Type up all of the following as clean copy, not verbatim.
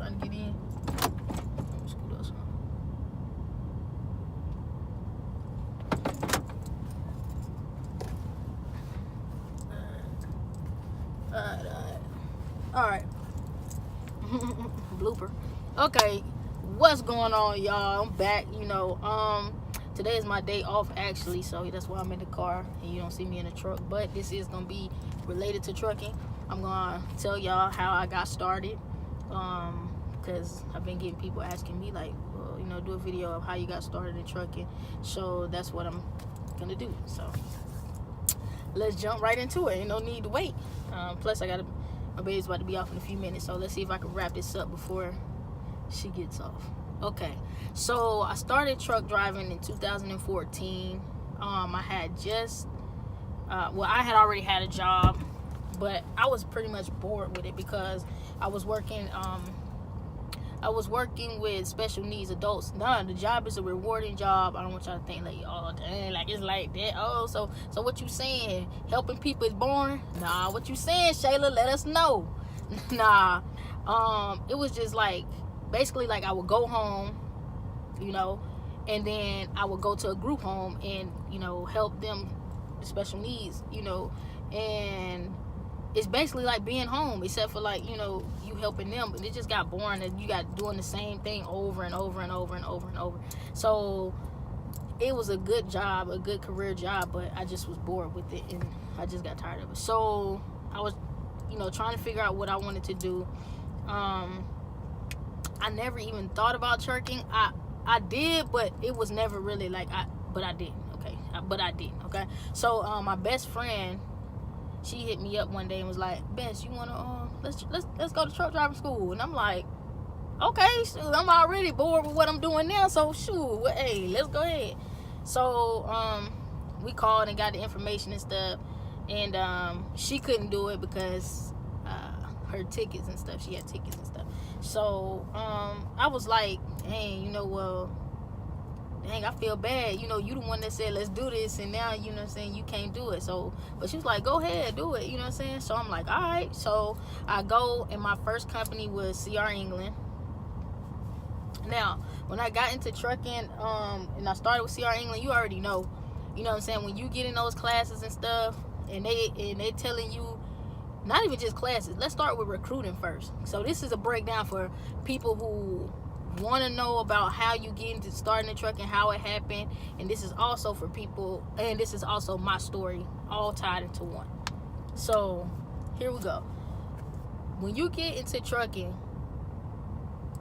trying to get in. Scoot up some. Alright. Blooper. Okay, what's going on, y'all? I'm back. Today is my day off, actually, so that's why I'm in the car and you don't see me in the truck. But this is gonna be related to trucking. I'm gonna tell y'all how I got started, because I've been getting people asking me, like, well, do a video of how you got started in trucking. So that's what I'm gonna do. So let's jump right into it. Ain't no need to wait. Plus, my baby's about to be off in a few minutes, so let's see if I can wrap this up before she gets off. Okay, so I started truck driving in 2014. I had just, I had already had a job, but I was pretty much bored with it because I was working with special needs adults. Nah, the job is a rewarding job. I don't want y'all to think like, oh dang, like it's like that. Oh, so what you saying? Helping people is boring? Nah, what you saying, Shayla? Let us know. Nah, it was just like, basically like I would go home, and then I would go to a group home and, help them with special needs, and it's basically like being home, except for like, you helping them. But it just got boring and you got doing the same thing over and over and over and over and over. So it was a good job, a good career job, but I just was bored with it and I just got tired of it. So I was, trying to figure out what I wanted to do. I never even thought about trucking. I did, but it was never really like but I didn't. Okay. So my best friend, she hit me up one day and was like, Bess, you wanna let's go to truck driving school? And I'm like, okay, shoot, I'm already bored with what I'm doing now, so shoot, hey, let's go ahead. So we called and got the information and stuff, and she couldn't do it because her tickets and stuff, she had tickets and stuff. So I was like, hey, well, dang, I feel bad. You the one that said let's do this, and now you can't do it. So, but she was like, go ahead, do it. So I'm like, all right. So I go, and my first company was CR England. Now, when I got into trucking, and I started with CR England, you already know, when you get in those classes and stuff, and they telling you, not even just classes. Let's start with recruiting first. So this is a breakdown for people who want to know about how you get into starting the trucking, how it happened, and this is also for people, and this is also my story, all tied into one. So here we go. When you get into trucking,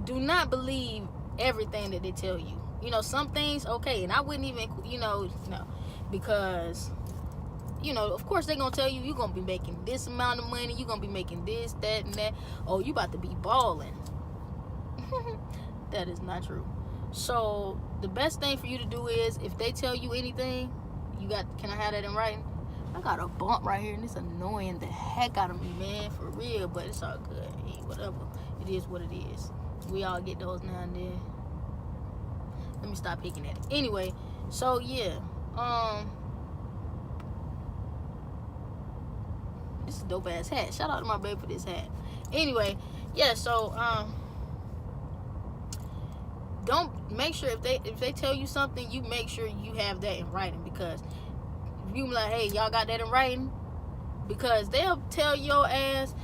do not believe everything that they tell you. Some things, okay, and I wouldn't even, because of course they're gonna tell you you're gonna be making this amount of money, you're gonna be making this, that, and that. Oh, you about to be balling. That is not true. So the best thing for you to do is, if they tell you anything, can I have that in writing? I got a bump right here and it's annoying the heck out of me, man, for real, but it's all good. Hey, whatever, it is what it is. We all get those now and then. Let me stop picking at it. Anyway, so yeah, this is a dope ass hat. Shout out to my baby for this hat. Anyway, yeah, so make sure if they tell you something, you make sure you have that in writing, because if you be like, hey, y'all got that in writing, because they'll tell your ass,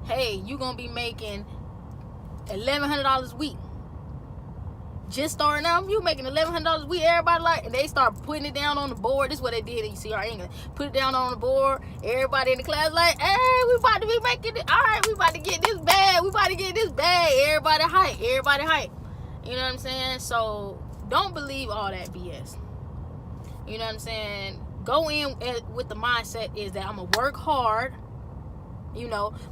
hey, you gonna be making $1,100 a week. Just starting out, you making $1,100 a week. Everybody and they start putting it down on the board. This is what they did in CR England. Put it down on the board. Everybody in the class like, hey, we about to be making it. All right, we about to get this bag. We about to get this bag. Everybody hype. You know what I'm saying? So don't believe all that BS. You know what I'm saying? Go in with the mindset is that I'm gonna work hard,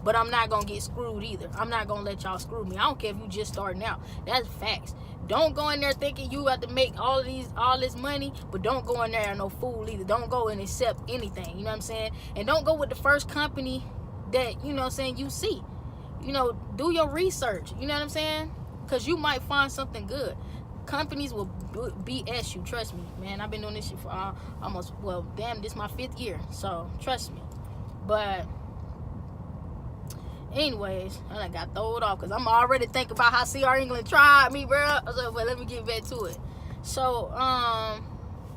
but I'm not gonna get screwed either. I'm not gonna let y'all screw me. I don't care if you just starting out. That's facts. Don't go in there thinking you have to make all this money, but don't go in there no fool either. Don't go and accept anything. You know what I'm saying? And don't go with the first company that you see. Do your research. You know what I'm saying? Because you might find something good. Companies will BS you. Trust me, man. I've been doing this shit for this is my 5th year. So trust me. But Anyways, I got thrown off because I'm already thinking about how CR England tried me, bro. So, but let me get back to it. So,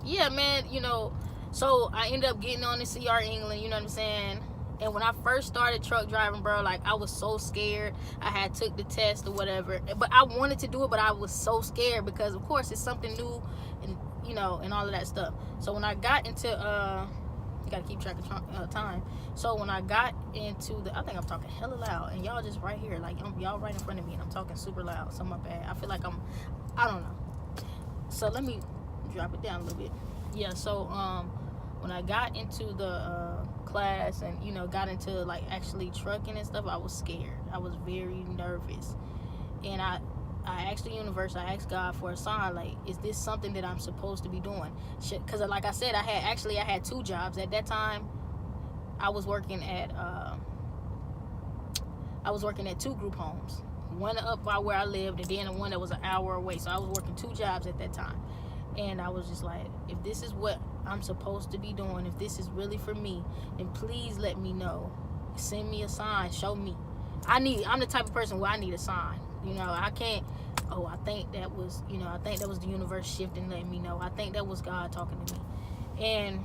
yeah, man, you know, so I ended up getting on the CR England, you know what I'm saying? And when I first started truck driving, bro, like, I was so scared. I had took the test or whatever. But I wanted to do it, but I was so scared because, of course, it's something new and, you know, and all of that stuff. So when I got into, you gotta keep track of time. So when I got into I think I'm talking hella loud, and y'all just right here, like, y'all right in front of me, and I'm talking super loud. So my bad. I feel like I don't know. So let me drop it down a little bit. Yeah. So when I got into the class and, you know, got into like actually trucking and stuff, I was scared. I was very nervous, and I asked the universe, I asked God for a sign, like, is this something that I'm supposed to be doing? Because like I said, I had 2 jobs at that time. I was working at 2 group homes, one up by where I lived, and then one that was an hour away. So I was working 2 jobs at that time, and I was just like, if this is what I'm supposed to be doing, if this is really for me, then please let me know. Send me a sign, show me. I'm the type of person where I need a sign. You know, I can't, I think that was the universe shifting, letting me know. I think that was God talking to me. And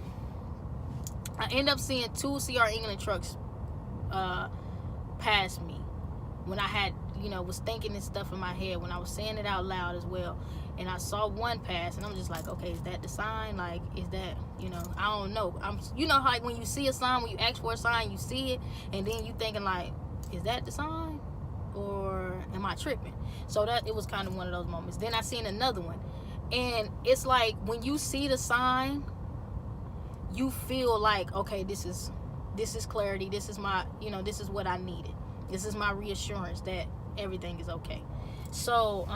I end up seeing 2 CR England trucks pass me when I had, you know, was thinking this stuff in my head, when I was saying it out loud as well. And I saw one pass, and I'm just like, okay, is that the sign? Like, is that, you know, I don't know. You know, like when you see a sign, when you ask for a sign, you see it, and then you thinking like, is that the sign? Or am I tripping? So that it was kind of one of those moments. Then I seen another one, and it's like when you see the sign, you feel like, okay, this is clarity. This is my, you know, this is what I needed. This is my reassurance that everything is okay. So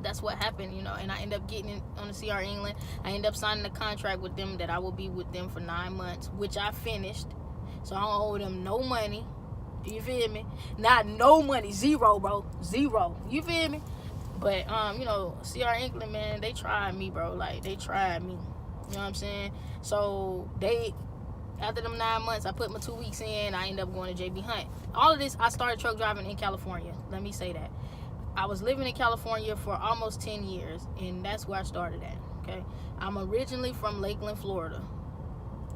that's what happened, you know. And I end up getting on the CR England. I end up signing a contract with them that I will be with them for 9 months, which I finished. So I don't owe them no money. You feel me? Not no money. Zero, bro. Zero. You feel me? But, you know, CR England, man, they tried me, bro. Like, they tried me. You know what I'm saying? So, after them 9 months, I put my 2 weeks in. I ended up going to JB Hunt. All of this, I started truck driving in California. Let me say that. I was living in California for almost 10 years, and that's where I started at, okay? I'm originally from Lakeland, Florida.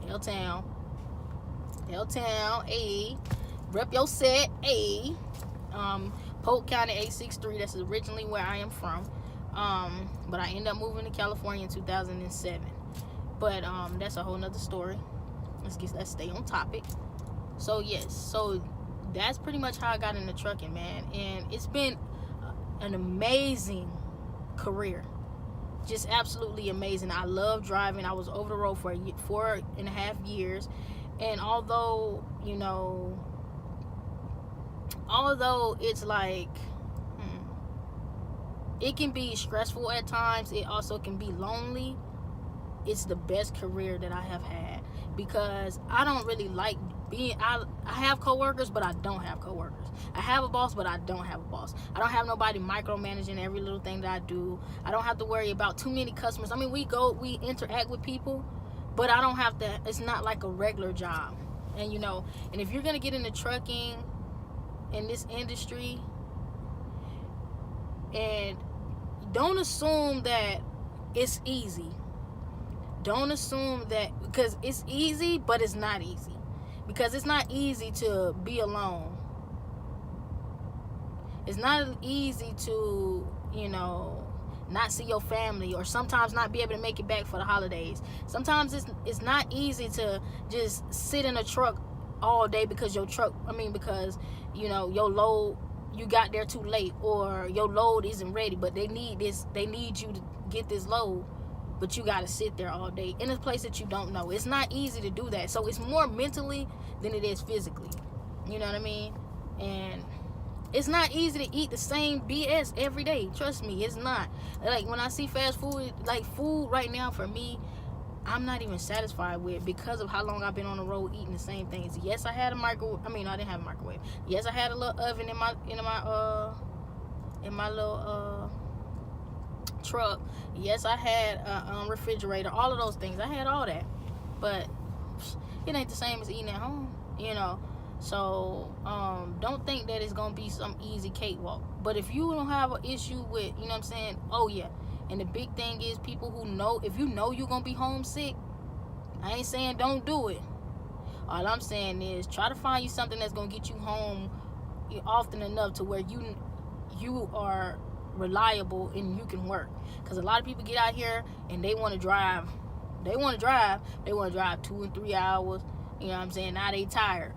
L-Town, A. Rep your set, A. Polk County, 863. That's originally where I am from. But I ended up moving to California in 2007. But that's a whole nother story. Let's stay on topic. So yes, so that's pretty much how I got into trucking, man. And it's been an amazing career. Just absolutely amazing. I love driving. I was over the road for 4.5 years. And although, you know, it's like, it can be stressful at times, it also can be lonely, it's the best career that I have had, because I don't really like I have coworkers, but I don't have coworkers. I have a boss, but I don't have a boss. I don't have nobody micromanaging every little thing that I do. I don't have to worry about too many customers. I mean, we interact with people, but I don't have to, it's not like a regular job. And, you know, and if you're going to get into trucking in this industry, and don't assume that it's easy. Don't assume that, because it's easy, but it's not easy. Because it's not easy to be alone. It's not easy to, you know, not see your family, or sometimes not be able to make it back for the holidays. Sometimes it's not easy to just sit in a truck all day because because, you know, your load, you got there too late, or your load isn't ready, but they need you to get this load, but you got to sit there all day in a place that you don't know. It's not easy to do that. So it's more mentally than it is physically. You know what I mean? And it's not easy to eat the same BS every day. Trust me, it's not. Like, when I see fast food, like food right now for me, I'm not even satisfied with, because of how long I've been on the road eating the same things. Yes, I had a microwave. I mean, I didn't have a microwave. Yes, I had a little oven in my little truck. Yes, I had a refrigerator. All of those things, I had all that, but it ain't the same as eating at home, you know. So don't think that it's gonna be some easy cakewalk. But if you don't have an issue with, you know what I'm saying, oh yeah. And the big thing is, people who know, if you know you're gonna be homesick, I ain't saying don't do it. All I'm saying is try to find you something that's gonna get you home often enough to where you are reliable and you can work. Because a lot of people get out here and they want to drive 2 and 3 hours. You know what I'm saying? Now they tired.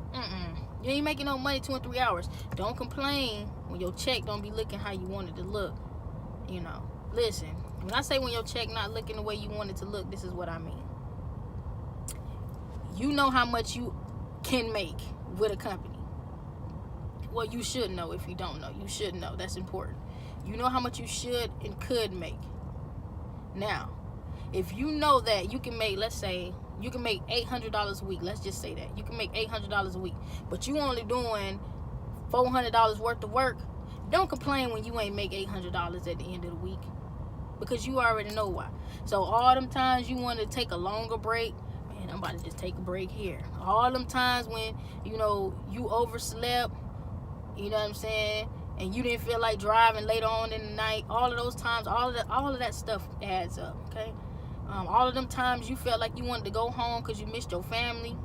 You ain't making no money 2 and 3 hours. Don't complain when your check don't be looking how you want it to look. You know, listen, when I say when your check not looking the way you want it to look, this is what I mean. You know how much you can make with a company. Well, you should know. If you don't know, you should know. That's important. You know how much you should and could make. Now, if you know that you can make, let's say, you can make $800 a week. Let's just say that. You can make $800 a week. But you only doing $400 worth of work. Don't complain when you ain't make $800 at the end of the week. Because you already know why. So all them times you want to take a longer break, man, I'm about to just take a break here. All them times when, you know, you overslept, you know what I'm saying, and you didn't feel like driving later on in the night, all of those times, all of that stuff adds up, okay? All of them times you felt like you wanted to go home because you missed your family,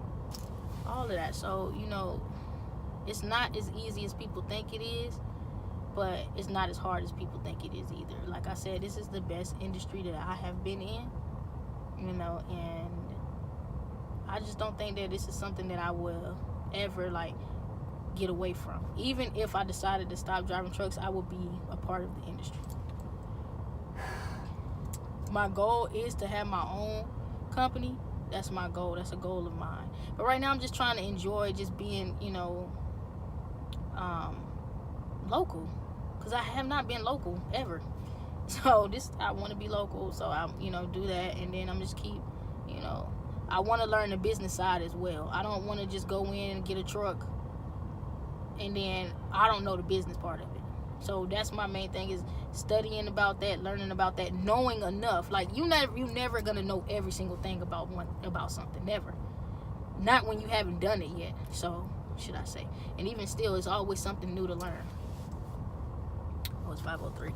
all of that. So, you know, it's not as easy as people think it is, but it's not as hard as people think it is either. Like I said, this is the best industry that I have been in, you know, and I just don't think that this is something that I will ever, like, get away from. Even if I decided to stop driving trucks, I would be a part of the industry. My goal is to have my own company. That's my goal. That's a goal of mine. But right now I'm just trying to enjoy just being, you know, local, because I have not been local ever. So I want to be local, so I, you know, do that, and then I'm just keep, you know, I want to learn the business side as well. I don't want to just go in and get a truck and then I don't know the business part of it. So that's my main thing, is studying about that, learning about that, knowing enough. Like you never gonna know every single thing about something, never. Not when you haven't done it yet. So should I say? And even still, it's always something new to learn. Oh, it's 5:03.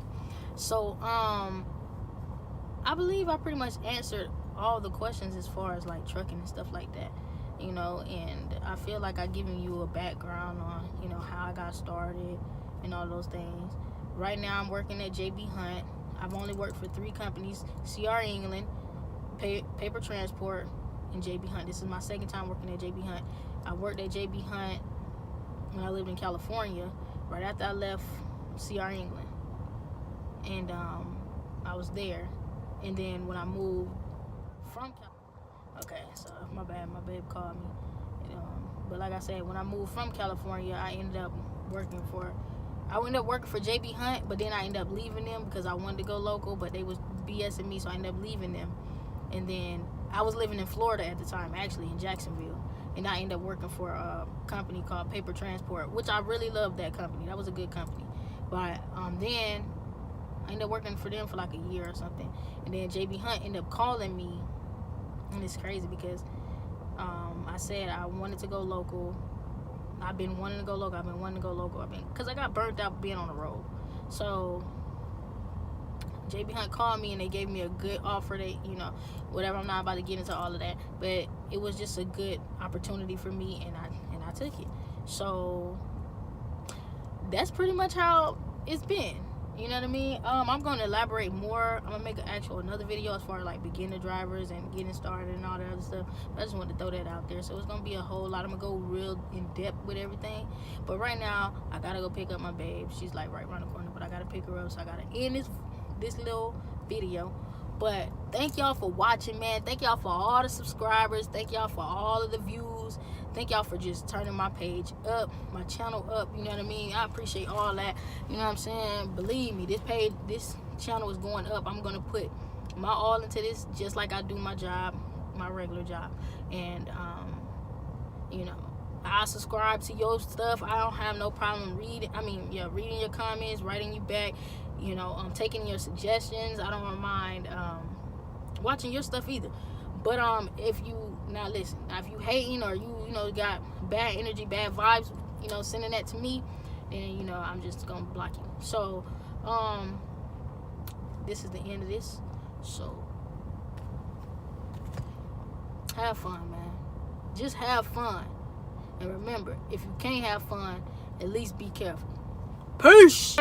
So I believe I pretty much answered all the questions as far as like trucking and stuff like that. You know, and I feel like I've given you a background on, you know, how I got started and all those things. Right now I'm working at JB Hunt. I've only worked for 3 companies: CR England, Paper Transport, and JB Hunt. This is my second time working at JB Hunt. I worked at JB Hunt when I lived in California, right after I left CR England. And I was there. And then when I moved from California, okay, so my bad, my babe called me. But like I said, when I moved from California, I ended up working for JB Hunt, but then I ended up leaving them because I wanted to go local, but they was BSing me, so I ended up leaving them. And then I was living in Florida at the time, actually in Jacksonville, and I ended up working for a company called Paper Transport, which I really loved that company. That was a good company. But then I ended up working for them for like a year or something, and then JB Hunt ended up calling me. And it's crazy because I said I wanted to go local. I've been wanting to go local. Because I got burnt out being on the road. So JB Hunt called me and they gave me a good offer. They, you know, whatever. I'm not about to get into all of that, but it was just a good opportunity for me, and I took it. So that's pretty much how it's been. You know what I mean? I'm going to elaborate more. I'm going to make another video as far as like beginner drivers and getting started and all that other stuff. I just wanted to throw that out there. So it's going to be a whole lot. I'm going to go real in depth with everything. But right now, I got to go pick up my babe. She's like right around the corner, but I got to pick her up. So I got to end this little video. But thank y'all for watching, man. Thank y'all for all the subscribers. Thank y'all for all of the views. Thank y'all for just turning my page up, my channel up. You know what I mean? I appreciate all that. You know what I'm saying? Believe me, this channel is going up. I'm going to put my all into this, just like I do my job, my regular job. And, you know, I subscribe to your stuff. I don't have no problem reading your comments, writing you back, you know, taking your suggestions. I don't mind watching your stuff either. But if you now listen, now if you hating or you got bad energy, bad vibes, sending that to me, then I'm just gonna block you. So this is the end of this. So have fun, man. Just have fun. And remember, if you can't have fun, at least be careful. Peace.